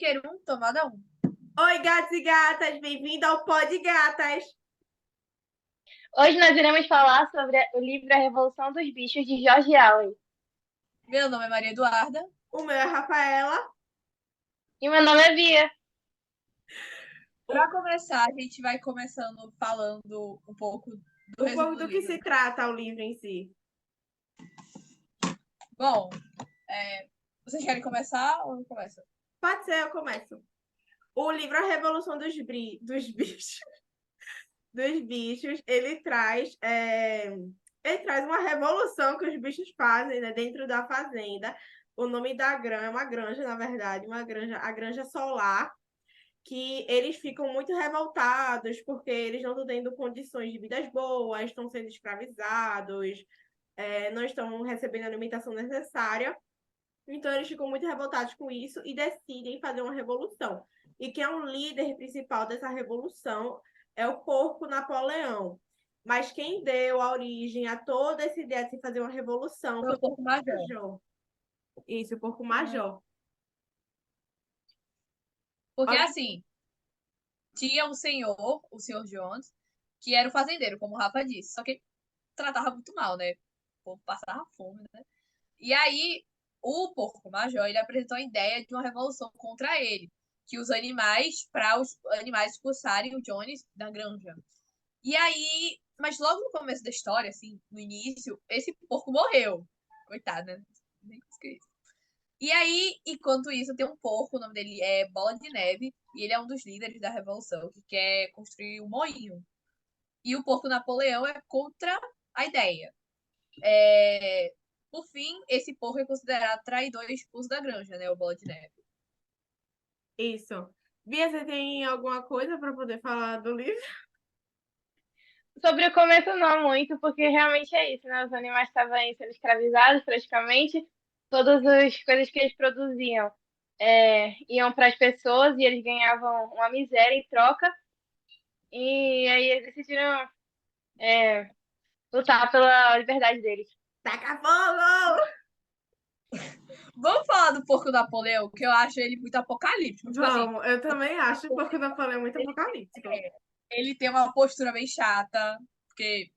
Shaker 1, tomada 1. Oi, gatos e gatas, bem-vindo ao Pod Gatas. Hoje nós iremos falar sobre o livro A Revolução dos Bichos, de George Orwell. Meu nome é Maria Eduarda. O meu é Rafaela. E meu nome é Bia. Para começar, a gente vai começando falando um pouco do resumo do Do que livro. se trata o livro em si? Bom, vocês querem começar ou não começa? Pode ser, eu começo. O livro A Revolução dos Bichos, ele traz uma revolução que os bichos fazem, né, dentro da fazenda. O nome da granja é uma granja, na verdade, a Granja Solar, que eles ficam muito revoltados porque eles não estão tendo condições de vidas boas, estão sendo escravizados, não estão recebendo a alimentação necessária. Então, eles ficam muito revoltados com isso e decidem fazer uma revolução. E quem é o líder principal dessa revolução é o Porco Napoleão. Mas quem deu a origem a toda essa ideia de se fazer uma revolução Foi foi o o Porco Porco Major. Major. Isso, o Porco Major. Porque assim, tinha um senhor, o senhor Jones, que era o fazendeiro, como o Rafa disse. Só que ele tratava muito mal, né? O povo passava fome, né? E aí, o Porco Major, ele apresentou a ideia de uma revolução contra ele. Que os animais, para os animais expulsarem o Jones da granja. E aí, mas logo no começo da história, assim, no início, esse porco morreu. Coitado, né? Nem consegui. E aí, enquanto isso, tem um porco, o nome dele é Bola de Neve, e ele é um dos líderes da revolução, que quer construir um moinho. E o porco Napoleão é contra a ideia. Por fim, esse porco é considerado traidor e expulso da granja, né? O Bola de Neve. Isso. Bia, você tem alguma coisa para poder falar do livro? Sobre o começo, não muito, porque realmente é isso, né? Os animais estavam aí sendo escravizados, praticamente. Todas as coisas que eles produziam iam para as pessoas e eles ganhavam uma miséria em troca. E aí eles decidiram lutar pela liberdade deles. Taca fogo! Vamos falar do porco Napoleão, que eu acho ele muito apocalíptico. Tipo assim, Vamos, eu também acho o Porco Napoleão muito apocalíptico. ele tem uma postura bem chata, porque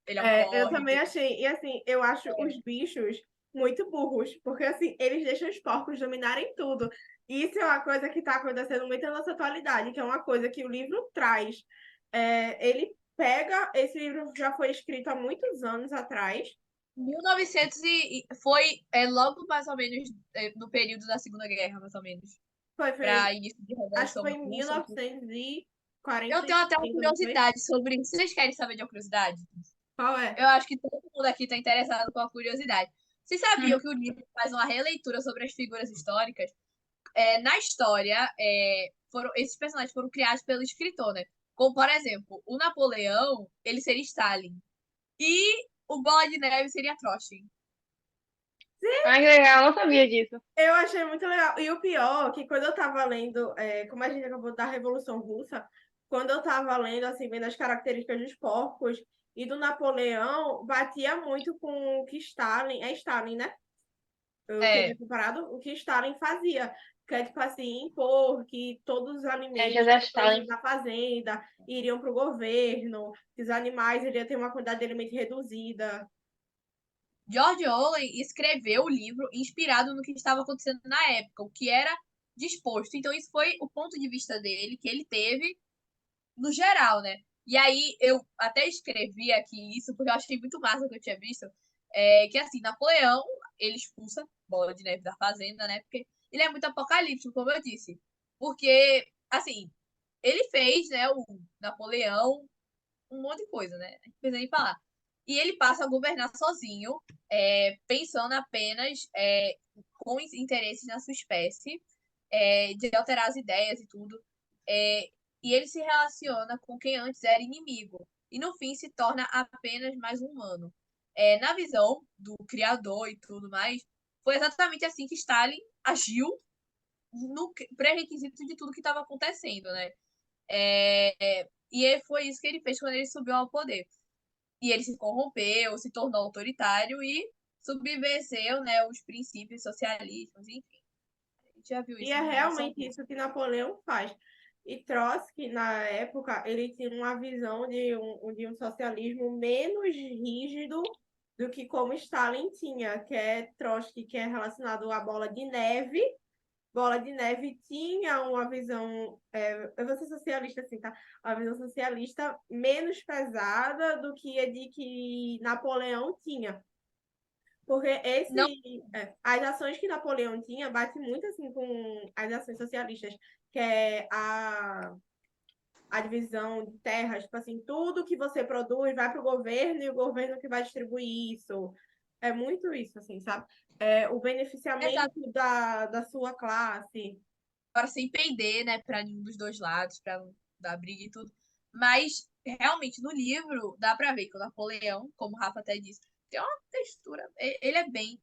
ele é um Eu porre. também achei. E assim, eu acho os bichos muito burros, porque assim, eles deixam os porcos dominarem tudo. Isso é uma coisa que está acontecendo muito na nossa atualidade, que é uma coisa que o livro traz. Ele pega. Esse livro já foi escrito há muitos anos atrás. 1900 foi logo mais ou menos no período da Segunda Guerra, mais ou menos. Foi, Para início de acho que Revolução foi em Russa. Eu tenho até uma 1945, não foi? curiosidade sobre isso. Vocês querem saber de uma curiosidade? Qual é? Eu acho que todo mundo aqui está interessado com a curiosidade. Vocês sabiam que o livro faz uma releitura sobre as figuras históricas? Na história, esses personagens foram criados pelo escritor, né? Como, por exemplo, o Napoleão, ele seria Stalin. E o Bola de Neve seria Trotsky. Ah, que legal, eu não sabia disso. Eu achei muito legal. E o pior, que quando eu tava lendo, como a gente acabou da Revolução Russa, quando eu tava lendo, assim, vendo as características dos porcos e do Napoleão, batia muito com o que Stalin, é Stalin, né? O que ele é É, comparado, o que Stalin fazia. Que é, tipo assim, impor que todos os É alimentos José Stalin. da fazenda iriam para o governo, que os animais iriam ter uma quantidade de alimento reduzida. George Orwell escreveu o livro inspirado no que estava acontecendo na época, o que era disposto. Então, isso foi o ponto de vista dele, que ele teve no geral, né? E aí, eu até escrevi aqui isso, porque eu achei muito massa que eu tinha visto, que assim, Napoleão, ele expulsa Bola de Neve da fazenda, né? Porque ele é muito apocalíptico, como eu disse. Porque, assim, ele fez, né, o Napoleão, um monte de coisa, né? Não precisa nem falar. E ele passa a governar sozinho, pensando apenas com os interesses na sua espécie, de alterar as ideias e tudo. E ele se relaciona com quem antes era inimigo. E no fim se torna apenas mais um humano. Na visão do criador e tudo mais, foi exatamente assim que Stalin agiu no pré-requisito de tudo que estava acontecendo, né? E foi isso que ele fez quando ele subiu ao poder. E ele se corrompeu, se tornou autoritário e subvenceu, né, os princípios socialistas, enfim. gente já viu E isso é na Revolução realmente Russa. isso que Napoleão faz. E Trotsky, na época, ele tinha uma visão de um socialismo menos rígido do que como Stalin tinha, que é Trotsky, que é relacionado à bola de neve. Bola de Neve tinha uma visão, eu vou ser socialista assim, tá? Uma visão socialista menos pesada do que a de que Napoleão tinha. Porque Não, as ações que Napoleão tinha batem muito assim com as ações socialistas, que é a divisão de terras, tipo assim, tudo que você produz vai para o governo e o governo que vai distribuir isso. É muito isso, assim, sabe? O beneficiamento exato. da sua classe. Agora sem pender, né, para nenhum dos dois lados, para não dar briga e tudo. Mas realmente no livro dá para ver que o Napoleão, como o Rafa até disse, tem uma textura, ele é bem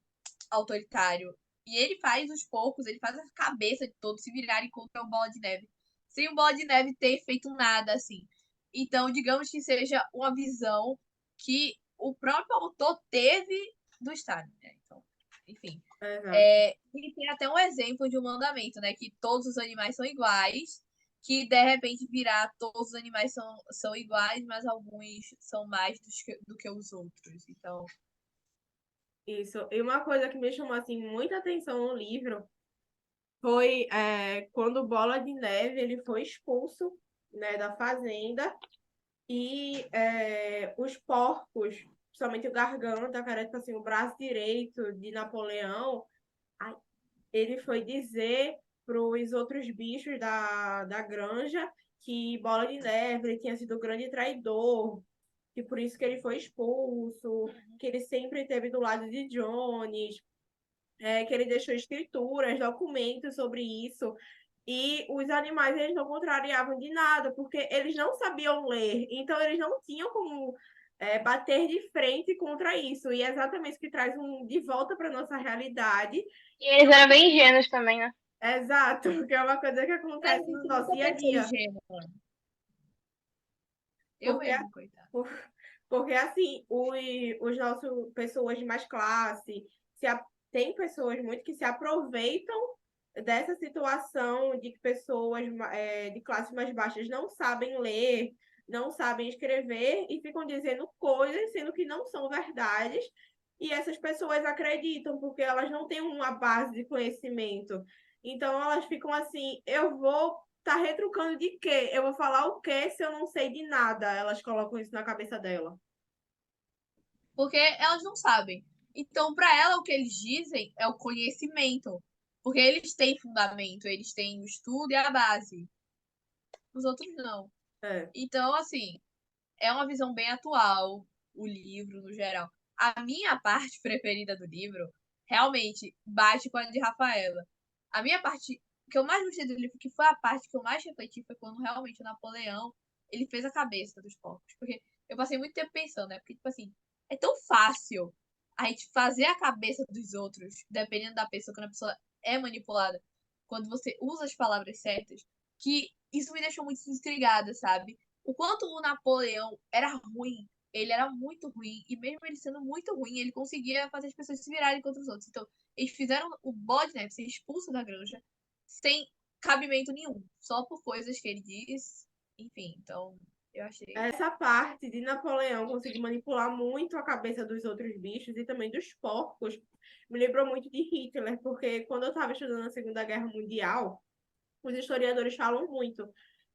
autoritário. E ele faz os poucos, ele faz a cabeça de todos se virarem contra o Bola de Neve. Sem o Bola de Neve ter feito nada assim. Então, digamos que seja uma visão que o próprio autor teve do Stalin, né? Então, enfim. Exato. E tem até um exemplo de um mandamento, né? Que todos os animais são iguais, que de repente virar todos os animais são iguais, mas alguns são mais do que os outros. Então, Isso. E uma coisa que me chamou assim muita atenção no livro foi quando o Bola de Neve ele foi expulso, né, da fazenda e os porcos, principalmente o Garganta, cara, tipo assim, o braço direito de Napoleão, ai, ele foi dizer para os outros bichos da granja que Bola de Neve ele tinha sido o grande traidor, que por isso que ele foi expulso, que ele sempre esteve do lado de Jones, que ele deixou escrituras, documentos sobre isso. E os animais eles não contrariavam de nada, porque eles não sabiam ler, então eles não tinham como bater de frente contra isso. E é exatamente isso que traz de volta para nossa realidade. E eles eram bem ingênuos também, né? Exato, que é uma coisa que a acontece no gente nosso nunca dia a pensou em dia. gênero. Eu Porque, mesmo, coitado. por- porque assim, os nossos pessoas de mais classe, tem pessoas muito que se aproveitam dessa situação de que pessoas de classes mais baixas não sabem ler, não sabem escrever e ficam dizendo coisas sendo que não são verdades. E essas pessoas acreditam porque elas não têm uma base de conhecimento. Então elas ficam assim, eu vou estar retrucando de quê? Eu vou falar o quê se eu não sei de nada? Elas colocam isso na cabeça dela. Porque elas não sabem. Então, para ela, o que eles dizem é o conhecimento. Porque eles têm fundamento, eles têm o estudo e a base. Os outros não. É. Então, assim, é uma visão bem atual, o livro, no geral. A minha parte preferida do livro realmente bate com a de Rafaela. A minha parte que eu mais gostei do livro, que foi a parte que eu mais refleti, foi quando realmente o Napoleão ele fez a cabeça dos povos. Porque eu passei muito tempo pensando, né? Porque, tipo assim, é tão fácil a gente fazer a cabeça dos outros, dependendo da pessoa, quando a pessoa é manipulada, quando você usa as palavras certas, que isso me deixou muito intrigada, sabe? O quanto o Napoleão era ruim, ele era muito ruim, e mesmo ele sendo muito ruim, ele conseguia fazer as pessoas se virarem contra os outros. Então, eles fizeram o bode, né, ser expulso da granja sem cabimento nenhum, só por coisas que ele disse. Enfim, então, eu achei. Essa parte de Napoleão conseguir manipular muito a cabeça dos outros bichos e também dos porcos me lembrou muito de Hitler, porque quando eu estava estudando a Segunda Guerra Mundial, os historiadores falam muito.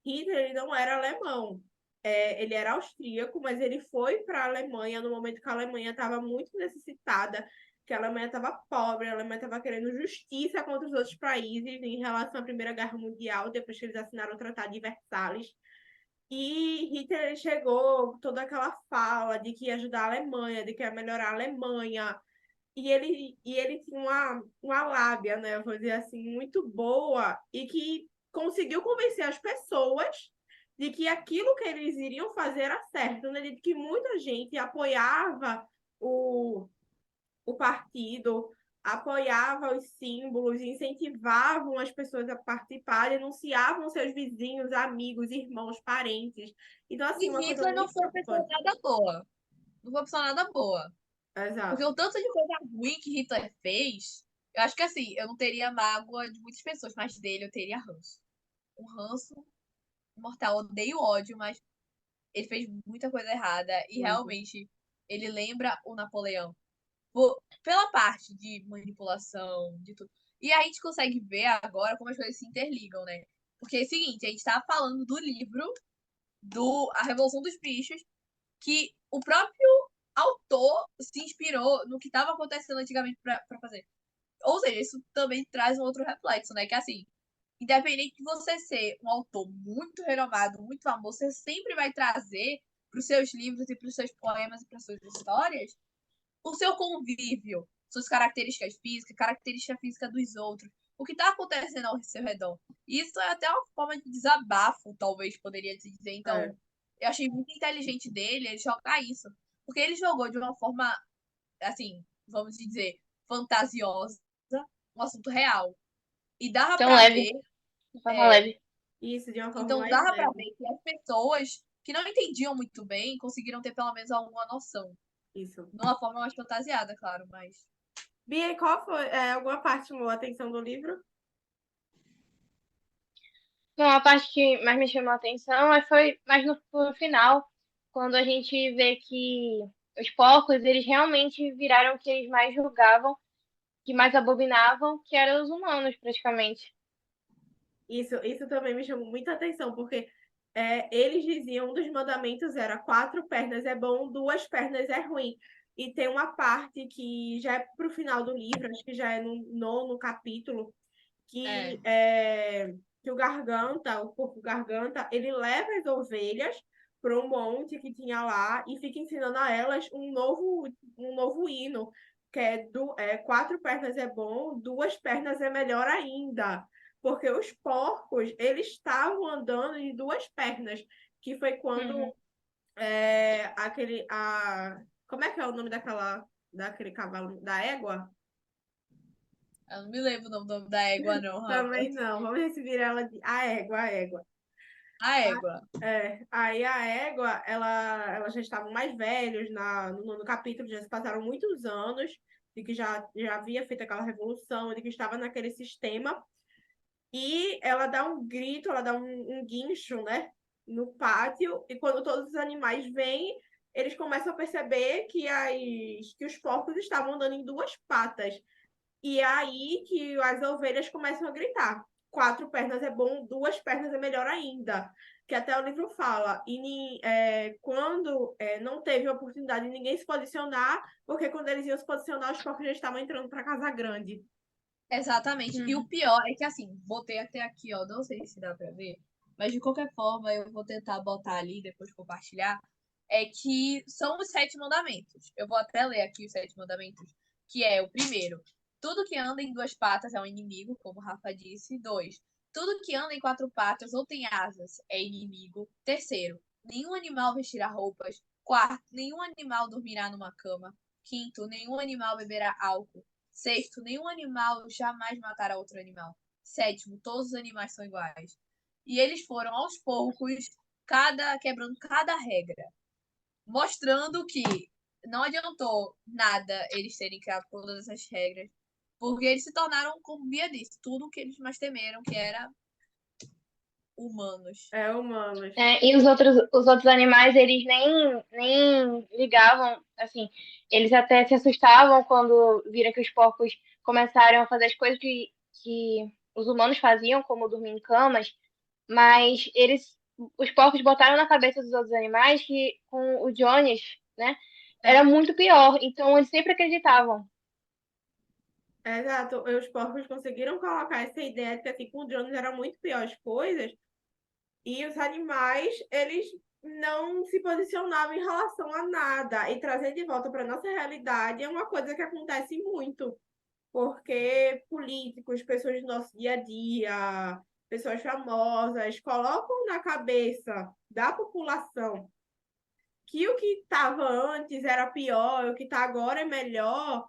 Hitler ele não era alemão, ele era austríaco, mas ele foi para a Alemanha no momento que a Alemanha estava muito necessitada, que a Alemanha estava pobre, a Alemanha estava querendo justiça contra os outros países em relação à Primeira Guerra Mundial, depois que eles assinaram o Tratado de Versalhes. E Hitler chegou toda aquela fala de que ia ajudar a Alemanha, de que ia melhorar a Alemanha. E ele tinha uma lábia, né, vou dizer assim, muito boa e que conseguiu convencer as pessoas de que aquilo que eles iriam fazer era certo, né? De que muita gente apoiava o, o partido, apoiava os símbolos, incentivavam as pessoas a participar, denunciavam seus vizinhos, amigos, irmãos, parentes. Então, assim, E uma coisa Hitler não muito foi uma pessoa preocupante. nada boa. Não foi uma pessoa nada boa. Porque Exato. o tanto de coisa ruim que Hitler fez, Eu acho que assim, eu não teria mágoa de muitas pessoas, mas dele eu teria ranço. Um ranço mortal. Eu odeio ódio, mas ele fez muita coisa errada e Muito. realmente ele lembra o Napoleão. Pela parte de manipulação, de tudo. E a gente consegue ver agora como as coisas se interligam, né? Porque é o seguinte, a gente tá falando do livro do A Revolução dos Bichos, que o próprio autor se inspirou no que estava acontecendo antigamente para fazer. Ou seja, isso também traz um outro reflexo, né? Que assim, independente de você ser um autor muito renomado, muito famoso, você sempre vai trazer para os seus livros e para os seus poemas e para suas histórias o seu convívio, suas característica física dos outros, o que está acontecendo ao seu redor. Isso é até uma forma de desabafo, talvez poderia se dizer. É, Então, eu achei muito inteligente dele ele jogar isso, porque ele jogou de uma forma, assim, vamos dizer, fantasiosa, um assunto real. E dava Tão para leve, ver, de forma é, leve. isso de uma forma então mais dava para leve. ver que as pessoas que não entendiam muito bem conseguiram ter pelo menos alguma noção. Isso. Numa forma mais fantasiada, claro, mas Bia, e qual foi alguma parte chamou a atenção do livro? Bom, a parte que mais me chamou a atenção foi mais no final, quando a gente vê que os porcos, eles realmente viraram o que eles mais julgavam, que mais abominavam, que eram os humanos, praticamente. Isso também me chamou muita atenção, porque eles diziam, um dos mandamentos era quatro pernas é bom, duas pernas é ruim. E tem uma parte que já é pro final do livro, acho que já é no nono capítulo, é. que o Garganta, o porco Garganta, ele leva as ovelhas para um monte que tinha lá e fica ensinando a elas um novo hino, que quatro pernas é bom, duas pernas é melhor ainda. Porque os porcos, eles estavam andando em duas pernas, que foi Uhum. quando como é que é o nome daquele cavalo, da égua? Eu não me lembro o nome da égua, não, Rafa. Também não, vamos receber ela de a égua, a égua. A égua. Aí a égua, ela já estavam mais velhos no capítulo, já se passaram muitos anos de que já havia feito aquela revolução, de que estava naquele sistema, e ela dá um grito, ela dá um guincho, né, no pátio, e quando todos os animais vêm, eles começam a perceber que os porcos estavam andando em duas patas. E é aí que as ovelhas começam a gritar. Quatro pernas é bom, duas pernas é melhor ainda. Que até o livro fala. Quando não teve oportunidade de ninguém se posicionar, porque quando eles iam se posicionar, os porcos já estavam entrando para Casa Grande. Exatamente. E o Uhum. pior é que, assim, botei até aqui, ó, não sei se dá pra ver, mas de qualquer forma eu vou tentar botar ali, depois compartilhar, é que são os 7 mandamentos. Eu vou até ler aqui os 7 mandamentos, que é o primeiro. Tudo que anda em duas patas é um inimigo, como o Rafa disse. Dois. Tudo que anda em quatro patas ou tem asas é inimigo. Terceiro. Nenhum animal vestirá roupas. Quarto. Nenhum animal dormirá numa cama. Quinto. Nenhum animal beberá álcool. Sexto, nenhum animal jamais matará outro animal. Sétimo, todos os animais são iguais. E eles foram aos poucos, quebrando cada regra, mostrando que não adiantou nada eles terem criado todas essas regras, porque eles se tornaram, como Bia disse, tudo o que eles mais temeram, que era humanos. É, humanos. E os outros animais, eles nem ligavam, assim, eles até se assustavam quando viram que os porcos começaram a fazer as coisas que os humanos faziam, como dormir em camas, mas os porcos botaram na cabeça dos outros animais que com o Jones, né, era É, muito pior, então eles sempre acreditavam. exato. Os porcos conseguiram colocar essa ideia de que assim, com o Jones eram muito piores coisas. E os animais, eles não se posicionavam em relação a nada. E trazer de volta para a nossa realidade é uma coisa que acontece muito, porque políticos, pessoas do nosso dia a dia, pessoas famosas, colocam na cabeça da população que o que estava antes era pior, o que está agora é melhor.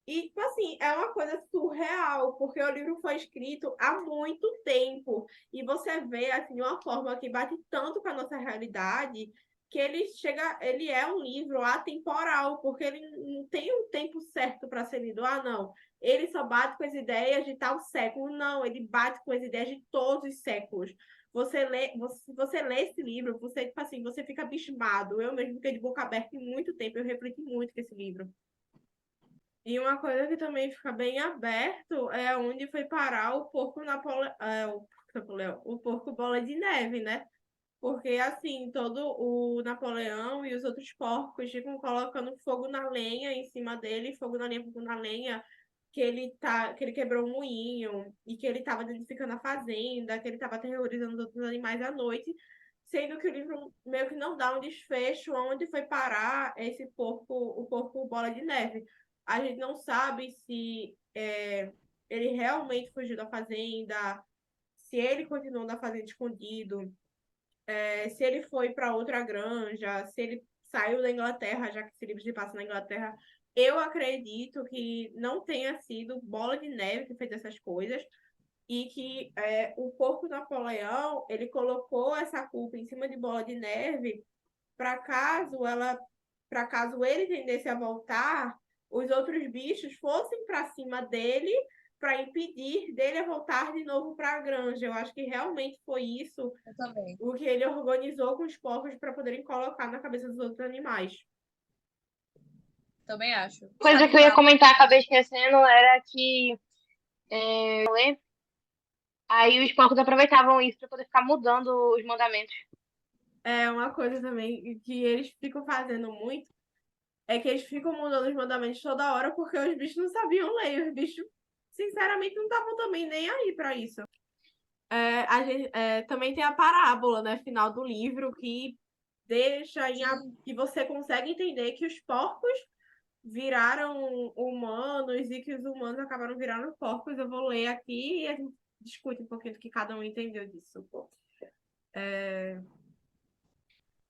E, tipo assim, é uma coisa surreal, porque o livro foi escrito há muito tempo. E você vê, assim, de uma forma que bate tanto com a nossa realidade, que ele é um livro atemporal, porque ele não tem um tempo certo para ser lido. Ah, não, ele só bate com as ideias de tal século. Não, ele bate com as ideias de todos os séculos. Você lê esse livro, você, tipo assim, você fica abismado. Eu mesmo fiquei de boca aberta em muito tempo, eu refleti muito com esse livro. E uma coisa que também fica bem aberto é onde foi parar o porco o porco bola de neve, né? Porque, assim, todo o Napoleão e os outros porcos ficam colocando fogo na lenha em cima dele, fogo na lenha, que ele quebrou um moinho e que ele estava danificando a fazenda, que ele estava aterrorizando os outros animais à noite, sendo que o livro meio que não dá um desfecho onde foi parar o porco bola de neve. A gente não sabe se ele realmente fugiu da fazenda, se ele continuou na fazenda escondido, se ele foi para outra granja, se ele saiu da Inglaterra, já que esse livro se passa na Inglaterra. Eu acredito que não tenha sido Bola de Neve que fez essas coisas e que o porco Napoleão ele colocou essa culpa em cima de Bola de Neve para caso ele tendesse a voltar, os outros bichos fossem para cima dele para impedir dele a voltar de novo para a granja. Eu acho que realmente foi isso Eu também. o que ele organizou com os porcos para poderem colocar na cabeça dos outros animais. Também acho. Coisa que eu ia comentar, acabei esquecendo, era que aí os porcos aproveitavam isso para poder ficar mudando os mandamentos. É uma coisa também que eles ficam fazendo muito, é que eles ficam mudando os mandamentos toda hora porque os bichos não sabiam ler. Os bichos, sinceramente, não estavam também nem aí para isso. Também tem a parábola, né, final do livro, que que você consegue entender que os porcos viraram humanos e que os humanos acabaram virando porcos. Eu vou ler aqui e a gente discute um pouquinho do que cada um entendeu disso.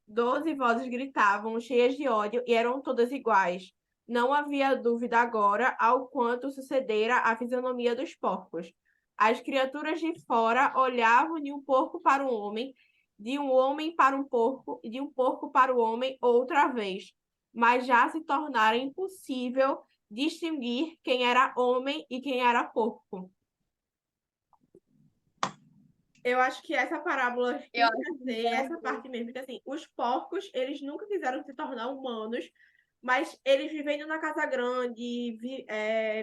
12 vozes gritavam, cheias de ódio, e eram todas iguais. Não havia dúvida agora ao quanto sucedera a fisionomia dos porcos. As criaturas de fora olhavam de um porco para um homem, de um homem para um porco, e de um porco para o homem outra vez. Mas já se tornara impossível distinguir quem era homem e quem era porco. Eu acho que essa parábola quis dizer essa parte mesmo, que assim, os porcos, eles nunca quiseram se tornar humanos, mas eles vivendo na casa grande,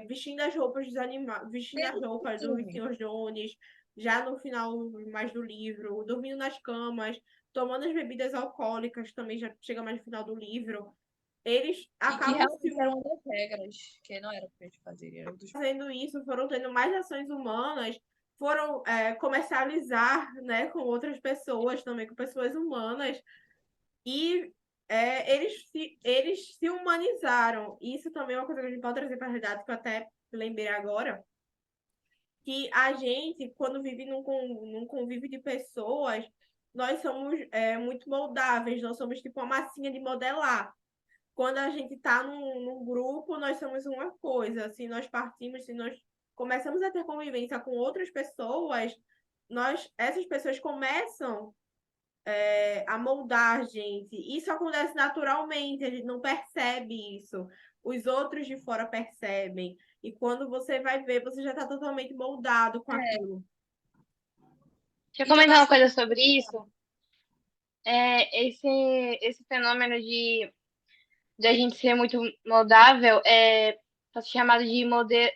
vestindo as roupas dos animais, vestindo as roupas do Sr. Jones, já no final mais do livro, dormindo nas camas, tomando as bebidas alcoólicas, também já chega mais no final do livro. Eles acabam que era uma das regras, que não era pra gente fazer. Fazendo isso, foram tendo mais ações humanas, foram comercializar, né, com outras pessoas também, com pessoas humanas, e eles se humanizaram. Isso também é uma coisa que a gente pode trazer para a realidade, que eu até lembrei agora, que a gente, quando vive num convívio de pessoas, nós somos muito moldáveis, nós somos tipo uma massinha de modelar. Quando a gente está num grupo, nós somos uma coisa. Se nós partimos, se nós começamos a ter convivência com outras pessoas, essas pessoas começam a moldar a gente. Isso acontece naturalmente, a gente não percebe isso. Os outros de fora percebem. E quando você vai ver, você já está totalmente moldado com aquilo. Deixa eu comentar uma coisa sobre isso. Esse fenômeno de a gente ser muito moldável pode ser chamado de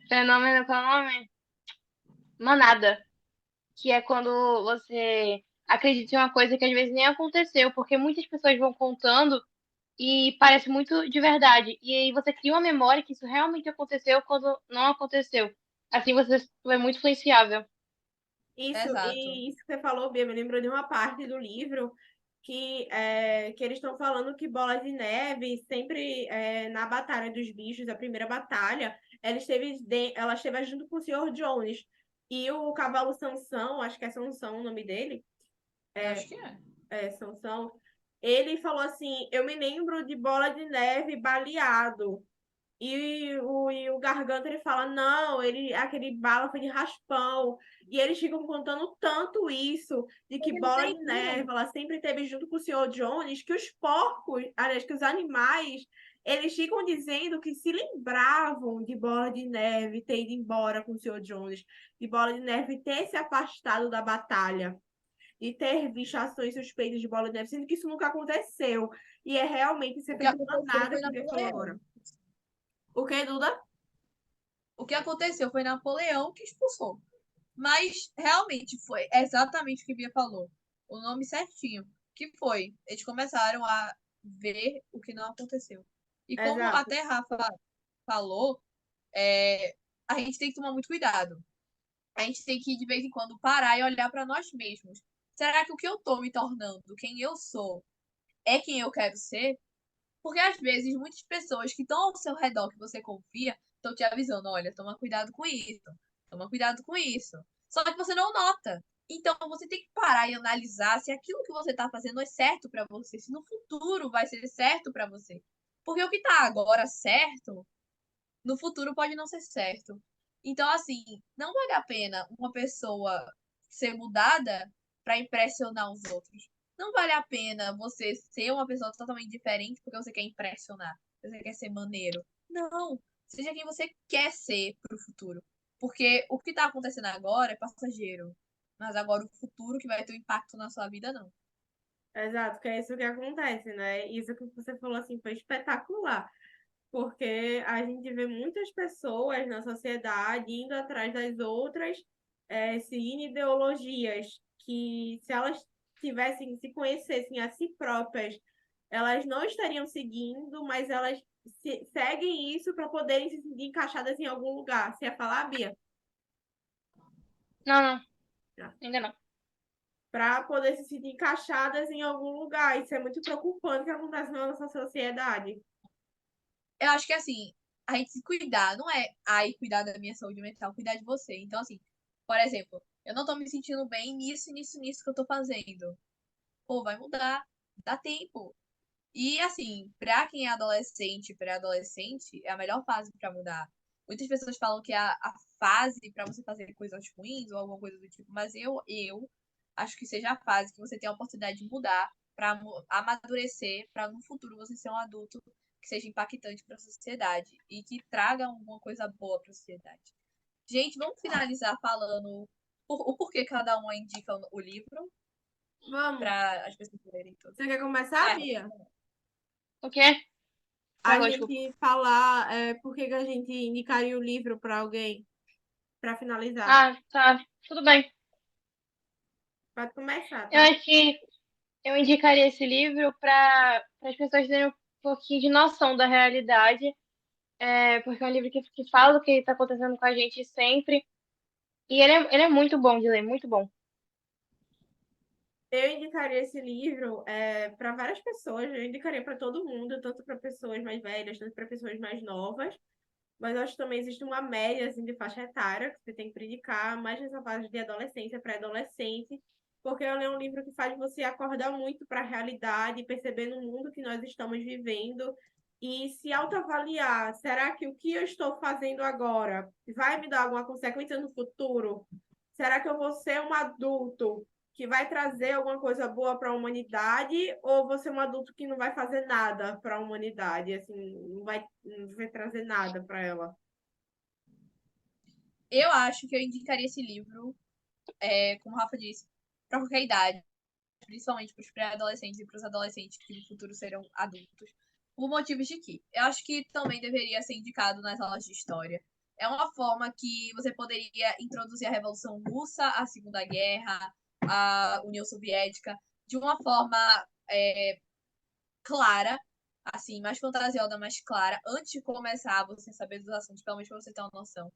fenômeno, qual é o nome? Manada. Que é quando você acredita em uma coisa que às vezes nem aconteceu, porque muitas pessoas vão contando e parece muito de verdade. E aí você cria uma memória que isso realmente aconteceu quando não aconteceu. Assim você é muito influenciável. E isso que você falou, Bia, me lembrou de uma parte do livro que eles estão falando que Bola de Neve sempre na Batalha dos Bichos, a primeira batalha, ela esteve junto com o Sr. Jones. E o cavalo Sansão, acho que é Sansão o nome dele. Acho que é. Sansão. Ele falou assim: eu me lembro de Bola de Neve baleado. E o Garganta ele fala, não, aquele bala foi de raspão. E eles ficam contando tanto isso, de que Porque não Bola de teria. Neve, ela sempre teve junto com o Senhor Jones, que os porcos, aliás, que os animais, eles ficam dizendo que se lembravam de Bola de Neve ter ido embora com o Senhor Jones, de Bola de Neve ter se afastado da batalha e ter visto ações suspeitas de Bola de Neve, sendo que isso nunca aconteceu. E é realmente esse O que efeito aconteceu manada foi que o Bia falou Napoleão. agora. O que, Duda? O que aconteceu foi Napoleão que expulsou. Mas realmente foi exatamente o que Bia falou. O nome certinho. Que foi. Eles começaram a ver o que não aconteceu. E como Exato. até Rafa falou, é, a gente tem que tomar muito cuidado. A gente tem que, de vez em quando, parar e olhar para nós mesmos. Será que o que eu tô me tornando, quem eu sou, é quem eu quero ser? Porque às vezes muitas pessoas que estão ao seu redor, que você confia, estão te avisando: olha, toma cuidado com isso, toma cuidado com isso. Só que você não nota. Então você tem que parar e analisar se aquilo que você está fazendo é certo para você, se no futuro vai ser certo para você. Porque o que está agora certo, no futuro pode não ser certo. Então, assim, não vale a pena uma pessoa ser mudada para impressionar os outros. Não vale a pena você ser uma pessoa totalmente diferente porque você quer impressionar, você quer ser maneiro. Não. Seja quem você quer ser pro futuro. Porque o que tá acontecendo agora é passageiro. Mas agora o futuro que vai ter um impacto na sua vida, não. Exato, que é isso que acontece, né? Isso que você falou assim foi espetacular, porque a gente vê muitas pessoas na sociedade indo atrás das outras, seguindo ideologias que, se elas tivessem, se conhecessem a si próprias, elas não estariam seguindo, mas elas seguem isso para poderem se sentir encaixadas em algum lugar. Você ia falar, Bia? Não, não, ainda não. Para poder se sentir encaixadas em algum lugar. Isso é muito preocupante que acontece na nossa sociedade. Eu acho que assim, a gente se cuidar, não é aí cuidar da minha saúde mental, cuidar de você. Então, assim, por exemplo, eu não tô me sentindo bem nisso, nisso, nisso que eu tô fazendo. Pô, vai mudar, dá tempo. E assim, pra quem é adolescente, pré-adolescente, é a melhor fase pra mudar. Muitas pessoas falam que é a fase pra você fazer coisas ruins ou alguma coisa do tipo, mas eu acho que seja a fase que você tem a oportunidade de mudar pra amadurecer, pra no futuro você ser um adulto que seja impactante pra sociedade e que traga alguma coisa boa pra sociedade. Gente, vamos finalizar falando o porquê cada um indica o livro Vamos. para as pessoas lerem todos. Você quer começar, Vai, Bia? O quê? A Travou, desculpa. gente falar por que que a gente indicaria o livro para alguém, para finalizar. Ah, tá. Tudo bem. Pode começar, Eu tá? acho que eu indicaria esse livro para as pessoas terem um pouquinho de noção da realidade, porque é um livro que fala o que está acontecendo com a gente sempre. E ele é muito bom de ler, muito bom. Eu indicaria esse livro para várias pessoas, eu indicaria para todo mundo, tanto para pessoas mais velhas, tanto para pessoas mais novas. Mas eu acho que também existe uma média assim, de faixa etária que você tem que predicar, mais nessa fase de adolescência, pré-adolescente, porque ele é um livro que faz você acordar muito para a realidade, perceber no mundo que nós estamos vivendo e se autoavaliar. Será que o que eu estou fazendo agora vai me dar alguma consequência no futuro? Será que eu vou ser um adulto que vai trazer alguma coisa boa para a humanidade ou vou ser um adulto que não vai fazer nada para a humanidade, assim, não vai trazer nada para ela? eu acho que eu indicaria esse livro, como o Rafa disse, para qualquer idade, principalmente para os pré-adolescentes e para os adolescentes que no futuro serão adultos, por motivos de que eu acho que também deveria ser indicado nas aulas de história. É uma forma que você poderia introduzir a Revolução Russa, a Segunda Guerra, a União Soviética, de uma forma clara, assim, mais fantasiosa, mais clara, antes de começar você saber dos assuntos, pelo menos para você ter uma noção.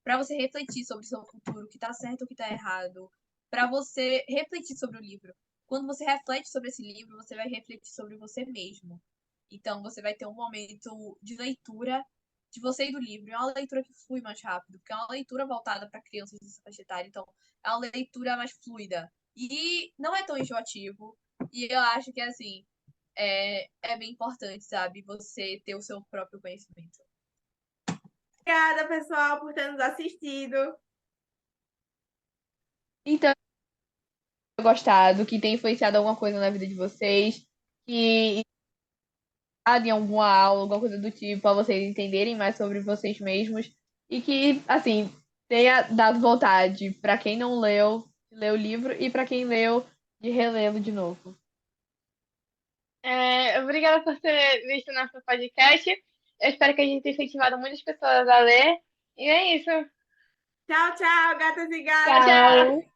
Para você refletir sobre o seu futuro, o que tá certo, o que tá errado, para você refletir sobre o livro. Quando você reflete sobre esse livro, você vai refletir sobre você mesmo. Então, você vai ter um momento de leitura de você e do livro. É uma leitura que flui mais rápido, porque é uma leitura voltada para crianças dessa faixa etária. Então, é uma leitura mais fluida. E não é tão enjoativo. E eu acho que, assim, é bem importante, sabe? Você ter o seu próprio conhecimento. Obrigada, pessoal, por ter nos assistido. Então, gostado, que tenha influenciado alguma coisa na vida de vocês, que em alguma aula, alguma coisa do tipo, para vocês entenderem mais sobre vocês mesmos e que, assim, tenha dado vontade para quem não leu, de ler o livro e para quem leu, de relê-lo de novo. Obrigada por ter visto nosso podcast. Eu espero que a gente tenha incentivado muitas pessoas a ler. E é isso. Tchau, tchau, gatas e gatos. Tchau.